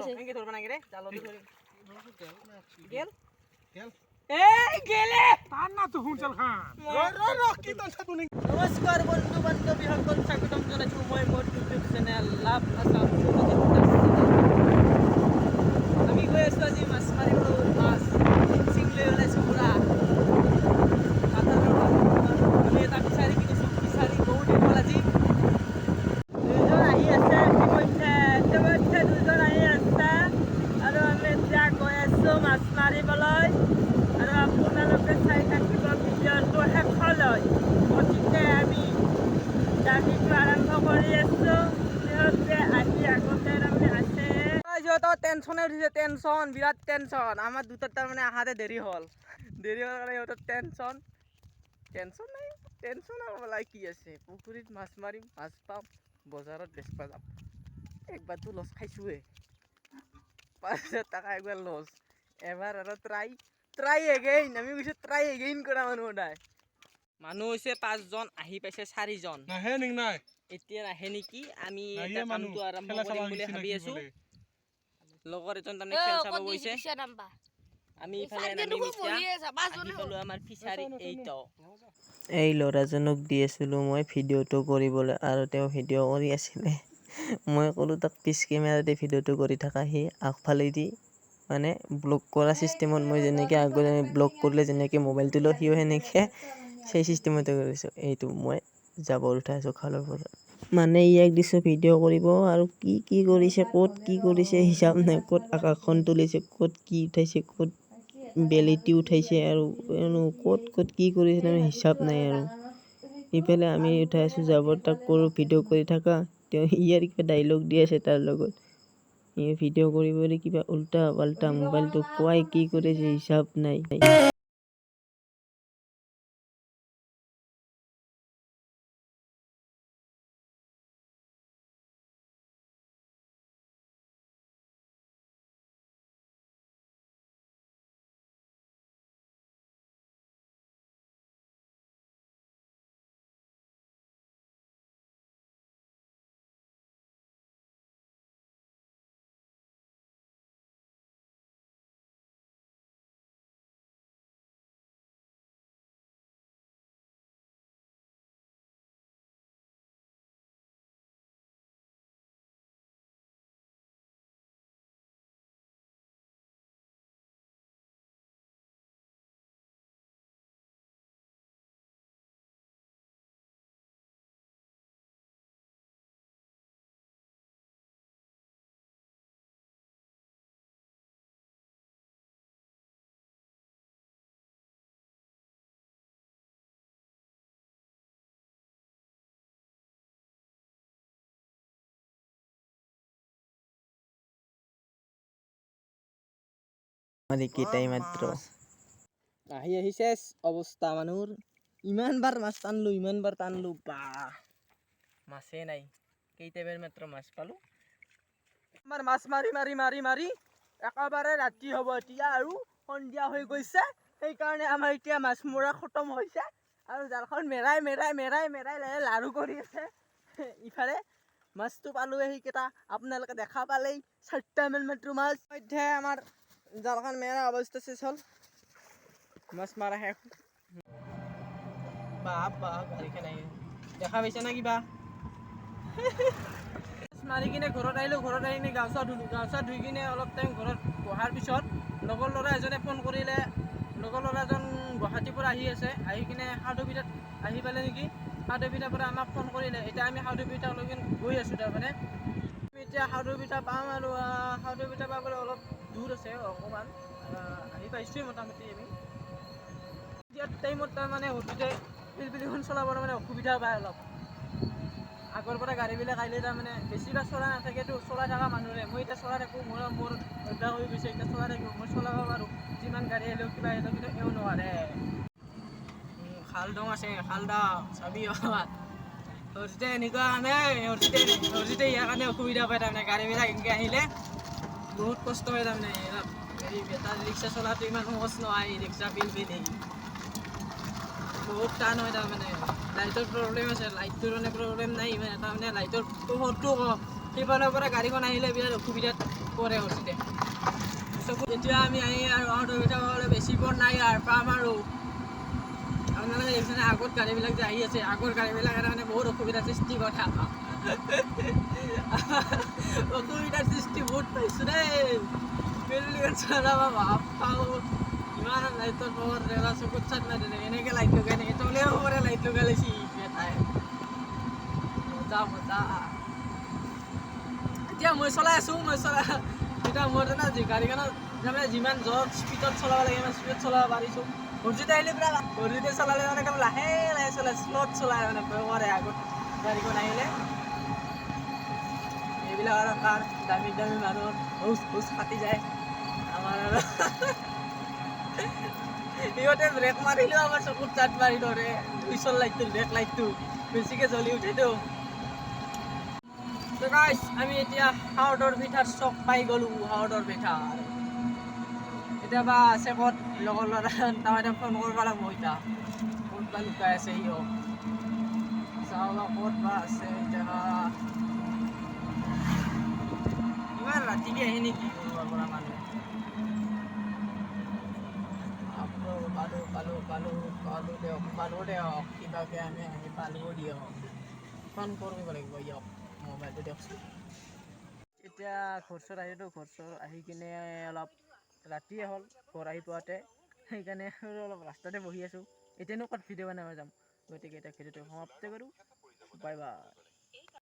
আছে কেনেকে ধরবা নাকি রে জালতে ধরে গেল গেল এই গেলে তার না তো হুঁচল খান র কি তনসা তুনি নমস্কার বন্ধু বান্ধবী সকল স্বাগতম জানাইছো মই মোৰ ইউটিউব চেনেল লাভ আসাম আমি গৈ আছো আজি মাছ মাৰিবলৈ মাছ চিংলৈ ওলাইছো পুৰা আমি এটা ফিচাৰী কিনিছো ফিচাৰী বহুত দিন হ'ল আজি দুজন আহি আছে ইতিমধ্যে দুজন আহি আছে আৰু আমি এতিয়া গৈ আছো মাছ মাৰিবলৈ আৰু আপোনালোকে চাই থাকিব ভিডিঅ'টো শেষলৈ গতিকে আমি জাৰ্ণিটো আৰম্ভ কৰি আছো সিহঁতে আহি আগতে তাৰমানে আছে সিহঁতৰ টেনশ্যনে উঠিছে টেনশ্যন বিৰাট টেনশ্যন আমাৰ দুটাৰ তাৰমানে আহাতে দেৰি হ'ল কাৰণে সিহঁতৰ টেনশ্যন নাই টেনশ্যন আৰু কি আছে পুখুৰীত মাছ মাৰিম মাছ পাম বজাৰত বেচবা যাম একবাৰতো লছ খাইছোৱে 5,000 টাকা একবাৰ লছ এবাৰ আৰু ট্ৰাই এগেইন আমি কৈছোঁ ট্ৰাই এগেইন কৰা মানুহ সদায় মানুহ হৈছে 5 জন আহি পাইছে 4 জন নাহে নিং নাই এতিয়া নাহে নেকি আমি এটা কামটো আৰম্ভ কৰিম বুলি ভাবি আছো লগৰ এজন তাৰমানে খেল চাব গৈছে আমি ইফালে নামিম এতিয়া আহি পালো আমাৰ ফিচাৰী এইটো এই ল'ৰাজনক দি আছিলোঁ মই ভিডিঅ'টো কৰিবলৈ আৰু তেওঁ ভিডিঅ' কৰি আছিলে মই ক'লোঁ তাক পিছ কেমেৰাতে ভিডিঅ'টো কৰি থকা সি আগফালেদি মানে ব্লগ কৰা চিষ্টেমত মই যেনেকৈ আগতে ব্লগ কৰিলে যেনেকৈ মোবাইলটো লওঁ সিও সেনেকৈ সেই চিষ্টেমতে কৰিছোঁ এইটো মই জাবৰ উঠাই আছোঁ খালৰ পৰা মানে ইয়াক দিছোঁ ভিডিঅ' কৰিব আৰু কি কৰিছে ক'ত কি কৰিছে হিচাপ নাই ক'ত আকাশখন তুলিছে ক'ত কি উঠাইছে ক'ত বেলিটি উঠাইছে আৰু ক'ত কি কৰিছে তাৰমানে হিচাপ নাই আৰু ইফালে আমি উঠাই আছোঁ জাবৰ তাক কৰোঁ ভিডিঅ' কৰি থকা তেওঁ ইয়াৰ কিবা ডাইলগ দি আছে তাৰ লগত ভিডিঅ' কৰিবলৈ কিবা উল্টা পাল্টা মোবাইলটো কোৱাই কি কৰিছে হিচাপ নাই মাত্ৰ আহি চেচ অৱস্থা মানুহৰ ইমান বাৰ মাছ টানলো বা মাছেই নাই কেইটাবাৰ মাত্ৰ মাছ পালোঁ আমাৰ মাছ মাৰি একেবাৰে ৰাতি হ'ব এতিয়া আৰু সন্ধিয়া হৈ গৈছে সেইকাৰণে আমাৰ এতিয়া মাছ মৰা খতম হৈছে আৰু জালখন মেৰাই লাৰু কৰি আছে ইফালে মাছটো পালোৱে সেইকেইটা আপোনালোকে দেখা পালেই 4টামান মাত্ৰ মাছ মধ্যে আমাৰ জালখন মেৰা অৱস্থা শেষ হ'ল মাছ মাৰা শেষ গাড়ীখন আহি দেখা পাইছে না কিবা মাৰি কিনে ঘৰত আহিলোঁ ঘৰত আহি কিনে গা চা ধুই কিনে অলপ টাইম ঘৰত বহাৰ পিছত লগৰ ল'ৰা এজনে ফোন কৰিলে লগৰ ল'ৰাজন গুৱাহাটীৰ পৰা আহি আছে আহি কিনে সাধুপিঠাত আহি পালে নেকি সাধুপিঠাৰ পৰা আমাক ফোন কৰিলে এতিয়া আমি সাধুপিঠালৈকে গৈ আছোঁ তাৰমানে আমি এতিয়া সাধুপিঠা পাম আৰু সাধুপিঠা পাবলৈ অলপ দূৰ আছে অকণমান আহি পাইছোঁৱে মোটামুটি আমি এতিয়া টাইমত তাৰমানে হঠাতে পিলপিলিখন চলাবৰ মানে অসুবিধা পায় অলপ আগৰ পৰা গাড়ীবিলাক আহিলে তাৰমানে বেছিভাগ চলাই নাথাকেতো চলাই থকা মানুহে মই এতিয়া চলাই থাকোঁ মোৰ অভ্যাস হৈ গৈছে এতিয়া চলাই থাকিব মই চলাব পাৰোঁ যিমান গাড়ী আহিলেও কিবা আহিলেও কিন্তু এও নোৱাৰে খাল দং আছে খাল দা চাবি হৰজিতে এনেকুৱা মানে হৰজিতে ইয়াৰ কাৰণে অসুবিধা পায় তাৰমানে গাড়ীবিলাক এনেকৈ আহিলে বহুত কষ্ট হয় তাৰমানে হেৰি বেটাৰী ৰিক্সা চলাটো ইমান সহজ নহয় ৰিক্সা পিলপিলি বহুত টান হয় তাৰমানে লাইটৰ প্ৰব্লেম আছে লাইটটোৰ মানে প্ৰব্লেম নাই ইমান এটা মানে লাইটৰ পোহৰটো কম সেইফালৰ পৰা গাড়ীখন আহিলে বিৰাট অসুবিধাত পৰে হৈছে এতিয়া আমি আহি আৰু বেছি পৰ নাই আৰু পাম আৰু আপোনালোকে দেখিছেনে আগত গাড়ীবিলাক যে আহি আছে আগৰ গাড়ীবিলাকে মানে বহুত অসুবিধাৰ সৃষ্টি কথা অসুবিধাৰ সৃষ্টি বহুত পাইছোঁ দেই চলাব ভাব পাওঁ ইমান লাইটৰ পোহৰ ৰেলা চকুত চাট নাই তেনেকৈ এনেকৈ লাইট লগাই এনেকৈ তলেও পৰে লাইট লগাই লৈছি বেটাই মজা মজা এতিয়া মই চলাই আছোঁ এতিয়া মোৰ জানা গাড়ীখনত তাৰমানে যিমান জোৰ স্পীডত চলাব লাগে ইমান স্পীডত চলাব পাৰিছোঁ ঘৰজিতে আহিলে পুৰা ঘৰজিতে চলালে মানে একদম লাহে লাহে চলাই শ্ল'ত চলাই মানে ভয় কৰে আগত গাড়ীখন আহিলে এইবিলাক আৰু কাৰ দামী দামী মানুহৰ হুচ ফাটি যায় আমাৰ আৰু সিহঁতে ব্ৰেক মাৰিলেও আমাৰ চকুত চাট মাৰি ধৰে পিছৰ লাইটটো ব্ৰেক লাইটটো বেছিকৈ জ্বলি উঠেতো তো গাইজ আমি এতিয়া হাওৰৰ পিঠাৰ চক পাই গ'লোঁ হাওৰৰ পিঠা এতিয়া বা আছে ক'ত লগৰ ল'ৰা তাৰমানে ফোন কৰিব লাগিব এতিয়া ক'ত বা লুকাই আছে সিহঁত চাওঁ বা ক'ত বা আছে এতিয়া ইমান ৰাতিকৈ আহি নেকি কৰবাৰ পৰা মানুহ পালোঁ দিয়ক কিবাকৈ আমি আহি পালোঁ দিয়ক ফোন কৰিব লাগিব দিয়ক মোবাইলটো দিয়কচোন এতিয়া ঘৰ আহিলোঁ ঘৰ আহি কিনে অলপ ৰাতিয়ে হ'ল ঘৰ আহি পোৱাতে সেইকাৰণে আৰু অলপ ৰাস্তাতে বহি আছোঁ এতিয়ানো ক'ত ভিডিঅ' বনাব যাম গতিকে এতিয়া ভিডিঅ'টো সমাপ্ত কৰোঁ বাই বাই